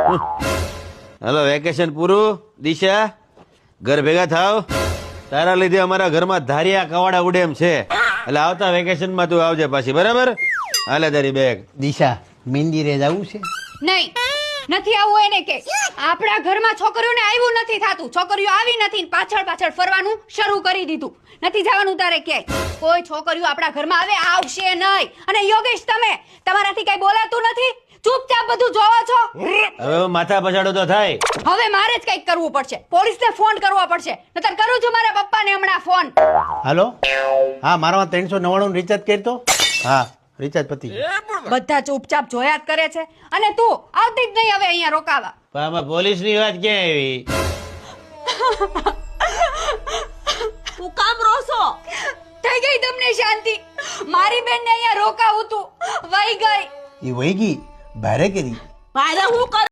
હાલો vacation પૂરું. દિશા ઘર ભેગા થાવ. તારા લીધે અમારા ઘરમાં ધારિયા કવાડા ઉડે એમ છે. એટલે આવતા વેકેશનમાં તું આવજે પાછી, બરાબર? હાલે તારી બેગ. દિશા મંદિરે જવું છે? નહીં નથી આવું એને કે આપણા ઘરમાં છોકરીઓને આવ્યું નથી થાતું. છોકરીઓ આવી નથી ને પાછળ પાછળ ફરવાનું શરૂ કરી દીધું. નથી જવાનું તારે ક્યાંય. કોઈ છોકરીઓ આપણા ઘરમાં આવે આવશે નહીં. અને યોગેશ તમે તમારાથી કઈ બોલાતું નથી. ચૂપચાપ બધું જોવો છો. હવે માથા પછાડો તો થાય. હવે મારે જ કઈક કરવું પડશે. પોલીસને ફોન કરવો પડશે. નતર કરું છું મારા પપ્પાને હમણાં ફોન. હાલો, હા, મારામાં 399 રિચાર્જ કરતો. હા, રિચાર્જ પતી ગયું. બધા ચૂપચાપ જોયા જ કરે છે. અને તું આવતી જ નહીં હવે અહીંયા રોકાવા. પણ આમાં પોલીસની વાત ક્યાં આવી? તું કામ રોસો? થઈ ગઈ તમને શાંતિ? મારી બેનને અહીંયા રોકાવું તું વહી ગઈ. એ વહી ગઈ, ભારે કરી. ભારે હું કર